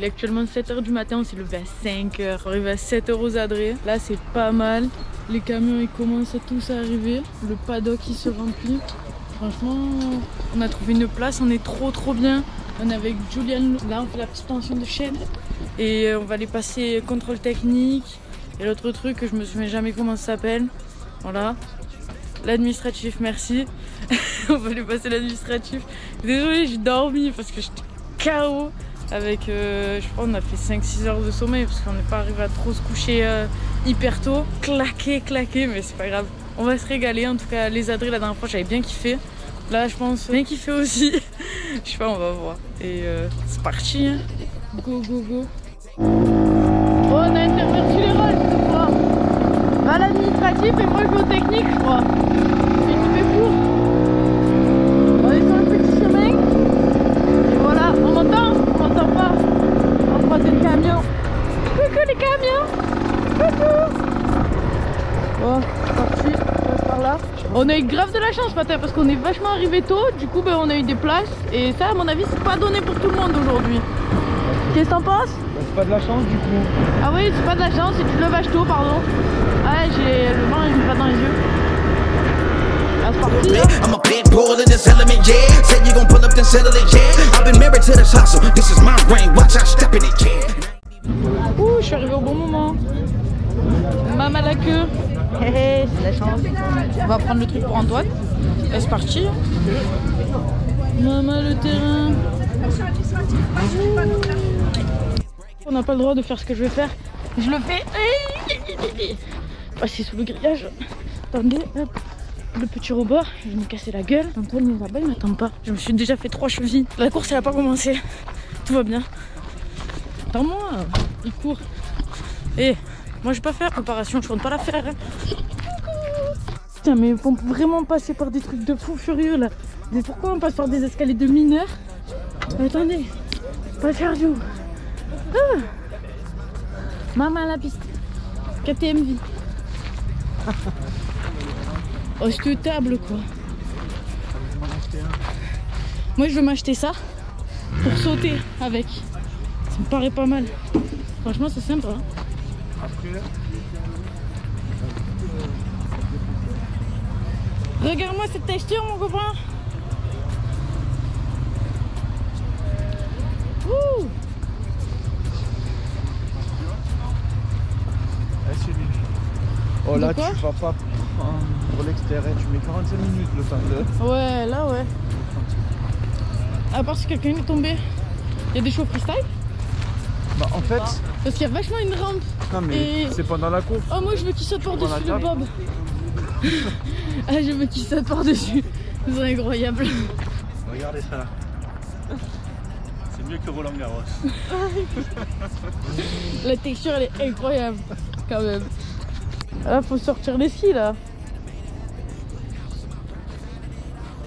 est actuellement 7 h du matin, on s'est levé à 5 h. On arrive à 7 h aux Adrets. Là c'est pas mal. Les camions ils commencent tous à arriver. Le paddock il se remplit. Franchement, on a trouvé une place, on est trop bien. On est avec Julian, là on fait la petite tension de chaîne. Et on va aller passer contrôle technique. Et l'autre truc que je me souviens jamais comment ça s'appelle. Voilà. L'administratif, merci. On va aller passer l'administratif. Désolée, j'ai dormi parce que j'étais KO. Avec, je crois, on a fait 5-6 heures de sommeil parce qu'on n'est pas arrivé à trop se coucher hyper tôt. Claqué, mais c'est pas grave. On va se régaler. En tout cas, les Adrets, la dernière fois, j'avais bien kiffé. Là, je pense bien kiffé aussi. Je sais pas, on va voir. Et c'est parti. Hein. Go. Oh, on a interverti les rôles, je crois. À l'administratif et moi, je vais au technique, je crois. C'est équipé pour. On est sur le petit chemin. Et voilà, on m'entend? On m'entend pas? On croise le camion. Coucou les camions. Coucou. Bon, c'est parti, on passe par là. On a eu grave de la chance ce matin parce qu'on est vachement arrivé tôt. Du coup, ben, on a eu des places. Et ça, à mon avis, c'est pas donné pour tout le monde aujourd'hui. Qu'est-ce que t'en penses? C'est pas de la chance du coup. Ah oui, c'est pas de la chance, c'est du levage tôt, pardon. Ah, j'ai le vent, il me va dans les yeux. Ah, c'est parti là. Ouh, je suis arrivé au bon moment. Maman la queue. Hé, c'est de la chance. On va prendre le truc pour Antoine. Et c'est parti. Maman le terrain. On n'a pas le droit de faire ce que je vais faire. Je le fais. Passer sous le grillage. Attendez, hop. Le petit robot, je vais me casser la gueule. Antoine il est là-bas, il m'attend pas. Je me suis déjà fait 3 chevilles. La course elle a pas commencé. Tout va bien. Attends-moi, il court. Et moi je vais pas faire préparation, je compte pas la faire. Hein. Putain, mais on peut vraiment passer par des trucs de fou furieux là. Mais pourquoi on passe par des escaliers de mineurs? Attendez, pas cardio. Ah. Maman à la piste. KTMV. Oh, cette table quoi. Moi je veux m'acheter ça pour sauter avec. Ça me paraît pas mal. Franchement c'est sympa. Regarde-moi cette texture mon copain. Ouh. Oh là tu vas pas pour l'extérieur, tu mets 45 minutes le temps de... Ouais là ouais. À part si quelqu'un est tombé. Il y a des shows freestyle? Bah en fait... Parce qu'il y a vachement une rampe. Non mais et... c'est pendant la course. Oh moi je veux qu'il saute par-dessus le bob. Ah je veux qu'il saute par-dessus. C'est incroyable. Regardez ça là. C'est mieux que Roland Garros. La texture elle est incroyable quand même. Là faut sortir les skis là.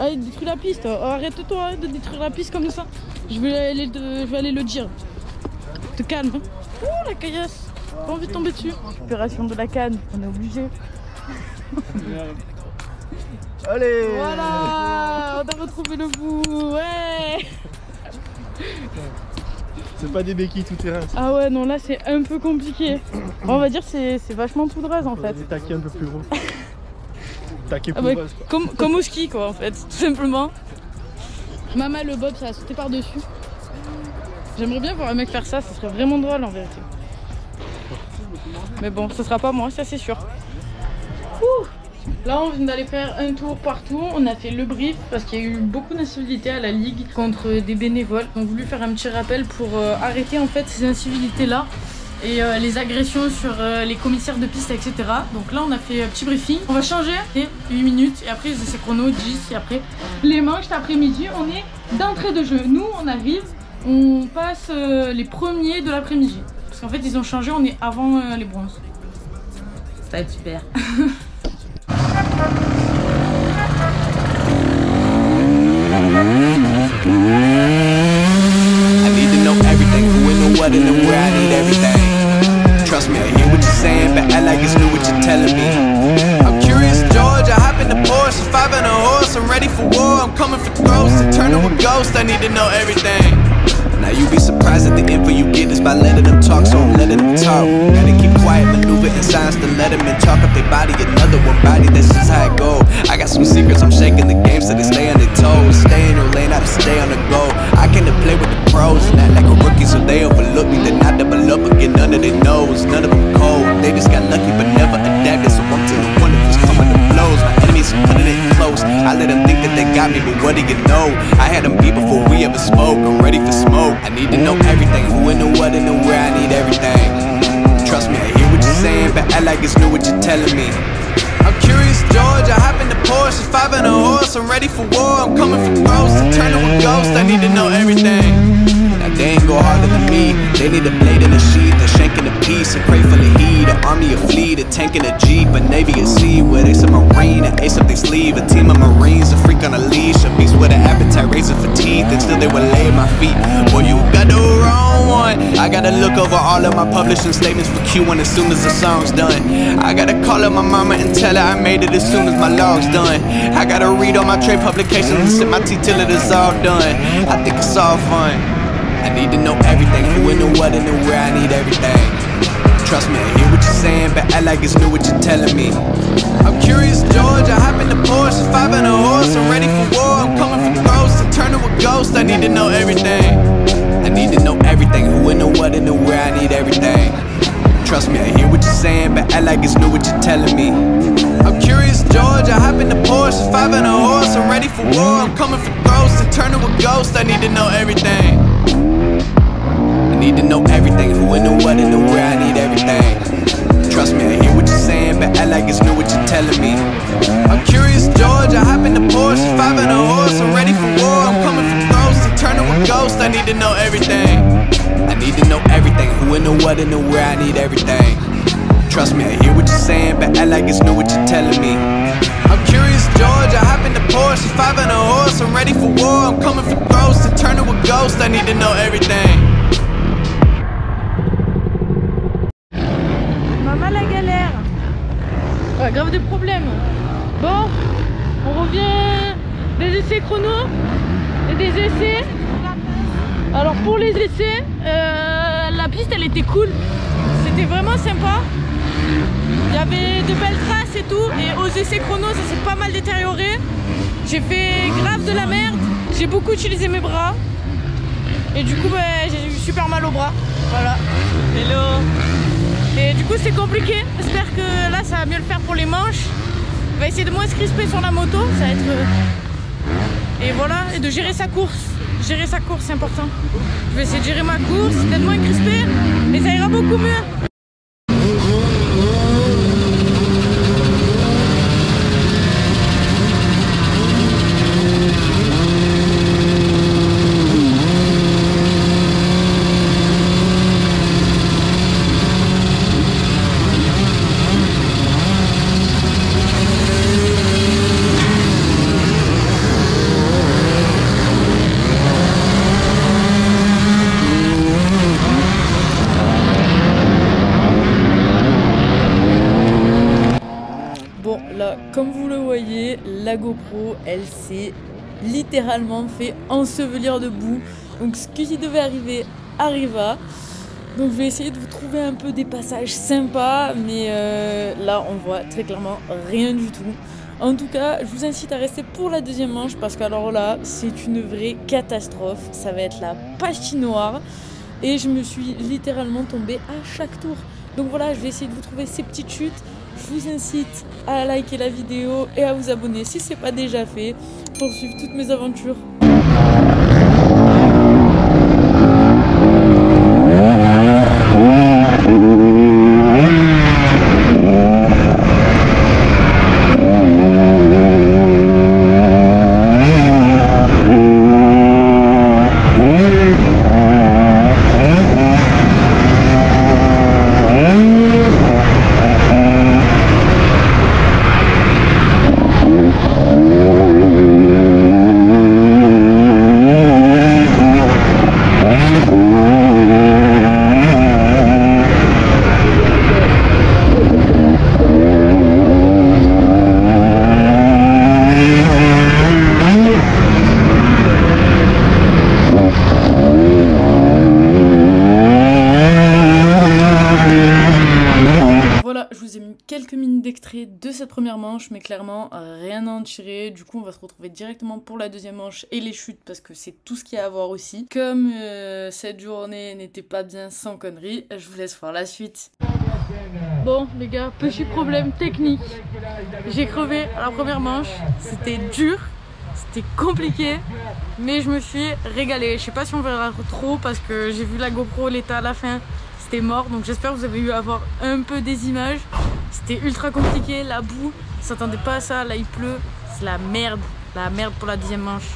Ah il détruit la piste. Oh, arrête-toi de détruire la piste comme ça. Je vais aller le dire. Te calme. Ouh la caillasse. Pas envie de tomber dessus. Récupération de la canne, on est obligé. Allez. Voilà, on a retrouvé le bout. Ouais. C'est pas des béquilles tout terrain. Ah ouais non là c'est un peu compliqué. On va dire c'est vachement poudreuse en fait. Des taquets un peu plus gros. Taquet ah bah, poudreuse quoi. Comme au ski quoi en fait, tout simplement. Maman le bob ça a sauté par dessus. J'aimerais bien voir un mec faire ça, ça serait vraiment drôle en vérité. Mais bon, ce sera pas moi, ça c'est sûr. Ouh. Là on vient d'aller faire un tour partout, on a fait le brief parce qu'il y a eu beaucoup d'incivilités à la ligue contre des bénévoles. On a voulu faire un petit rappel pour arrêter en fait ces incivilités là et les agressions sur les commissaires de piste etc. Donc là on a fait un petit briefing, on va changer et 8 minutes et après c'est chrono 10 et après les manches cet après-midi on est d'entrée de jeu. Nous on arrive, on passe les premiers de l'après-midi parce qu'en fait ils ont changé, on est avant les bronzes. Ça va être super. I need to know everything, who and the what and the where, I need everything. Trust me, I hear what you're saying, but I like it's new what you're telling me. I'm curious, George, I hop in the Porsche, 5 on a horse, I'm ready for war, I'm coming for throats, to turn to a ghost, I need to know everything. Now you be surprised at the info you get is by letting them talk, so I'm letting them talk. Gotta keep quiet, maneuver in silence to let them in. Talk up their body, another one body, that's just how it go. I got some secrets, I'm shaking the game so they stay on their toes. Stay in your lane, I just stay on the go. I came to play with the pros, and act like a rookie so they overlook me. Then I double up and get none of their nose. None of them cold, they just got lucky but never adapted. So I'm to the one if it's coming to blows. My enemies are putting it close. I let them think that they got me, but what do you know? I had them beat before we ever spoke. I'm ready for smoke. I need to know everything, who and the what and the where. I need everything. Trust me, I hear what you're saying, but act like it's new what you're telling me. I'm curious, George, I hop in the Porsche, 5 and a horse, I'm ready for war. I'm coming for gross, to turn to a ghost. I need to know everything. Now they ain't go harder than me. They need a blade in a sheath, a shank in a piece, a crate full of heat, an army, a fleet, a tank and a jeep, a navy at sea with ace of marine, an ace up their sleeve, a team of marines, a freak on a leash, a beast with an appetite, razor for teeth, and still they would lay at my feet. Boy, you got the wrong one. I gotta look over all of my publishing statements for Q1 as soon as the song's done. I gotta call up my mama and tell her I made it as soon as my log's done. I gotta read all my trade publications and sip my tea till it is all done. I think it's all fun. I need to know everything, who and the what and the where. I need everything. Trust me, I hear what you're saying, but act like it's new what you're telling me. I'm curious, George, I hop in the Porsche, 5 and a horse, I'm ready for war. I'm coming for gross, to turn to a ghost. I need to know everything. I need to know everything, who and the what and the where. I need everything. Trust me, I hear what you're saying, but act like it's new what you're telling me. I'm curious, George, I hop in the Porsche, 5 and a horse, I'm ready for war. I'm coming for gross, to turn to a ghost. I need to know everything. I need to know everything, who and the what and the where. I need everything. Trust me, I hear what you're saying, but act like it's new what you're telling me. I'm curious, George, I hop in the Porsche, 5 and a horse, I'm ready for war. I'm coming for gross, to turn to a ghost. I need to know everything. I need to know everything, who and the what and the where. I need everything. Trust me, I hear what you're saying, but act like it's new what you're telling me. I'm curious, George, I hop in the Porsche, 5 and a horse, I'm ready for war. I'm coming for gross, to turn to a ghost. I need to know everything. Maman la galère. Ouais, grave des problèmes. Bon, on revient des essais chrono et des essais. Alors pour les essais, la piste elle était cool. C'était vraiment sympa. Il y avait de belles traces et tout. Et aux essais chrono, ça s'est pas mal détérioré. J'ai fait grave de la merde. J'ai beaucoup utilisé mes bras. Et du coup, j'ai eu super mal au bras. Voilà. Hello. Et du coup, c'est compliqué. J'espère que là, ça va mieux le faire pour les manches. On va essayer de moins se crisper sur la moto. Ça va être... Et voilà. Et de gérer sa course. Gérer sa course, c'est important. Je vais essayer de gérer ma course, d'être moins crispé. Et ça ira beaucoup mieux. Comme vous le voyez, la GoPro, elle s'est littéralement fait ensevelir de boue. Donc ce qui devait arriver arriva. Donc je vais essayer de vous trouver un peu des passages sympas. Mais là, on voit très clairement rien du tout. En tout cas, je vous incite à rester pour la deuxième manche. Parce qu'alors là, c'est une vraie catastrophe. Ça va être la patinoire. Et je me suis littéralement tombée à chaque tour. Donc voilà, je vais essayer de vous trouver ces petites chutes. Je vous incite à liker la vidéo et à vous abonner si ce n'est pas déjà fait pour suivre toutes mes aventures. extrait de cette première manche, mais clairement rien à en tirer. Du coup on va se retrouver directement pour la deuxième manche et les chutes parce que c'est tout ce qu'il y a à voir aussi. Comme cette journée n'était pas bien sans conneries, je vous laisse voir la suite. Bon les gars, petit problème technique. J'ai crevé à la première manche, c'était dur. C'était compliqué, mais je me suis régalée. Je sais pas si on verra trop parce que j'ai vu la GoPro, l'état à la fin, c'était mort. Donc j'espère que vous avez eu à voir un peu des images. C'était ultra compliqué, la boue, on s'attendait pas à ça, là il pleut. C'est la merde pour la deuxième manche.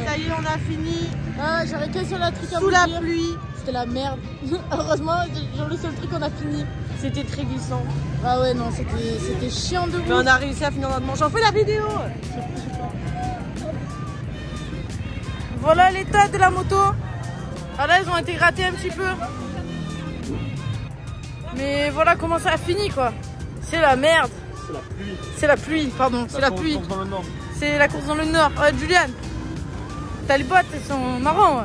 Ça y est, on a fini. Ah, j'aurais qu'un seul truc à sous la pluie. C'était la merde. Heureusement, genre le seul truc qu'on a fini. C'était très glissant. Ah ouais, non, c'était chiant de ouf. Mais on a réussi à finir notre manche. On fait la vidéo. Voilà l'état de la moto. Ah là, ils ont été grattés un petit peu. Mais voilà comment ça a fini, quoi. C'est la merde. C'est la pluie. C'est la pluie, pardon. C'est la pluie. C'est la course dans le nord. Julian, t'as les bottes, elles sont marrons.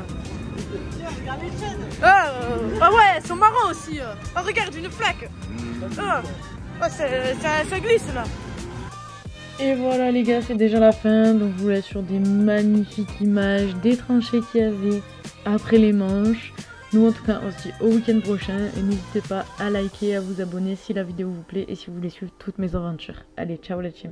Ah ouais, elles sont marrons aussi. Oh, regarde, une flaque. Ça glisse là. Et voilà les gars, c'est déjà la fin. Donc je vous laisse sur des magnifiques images des tranchées qu'il y avait après les manches. Nous en tout cas on se dit au week-end prochain. Et n'hésitez pas à liker, à vous abonner si la vidéo vous plaît et si vous voulez suivre toutes mes aventures. Allez, ciao la team.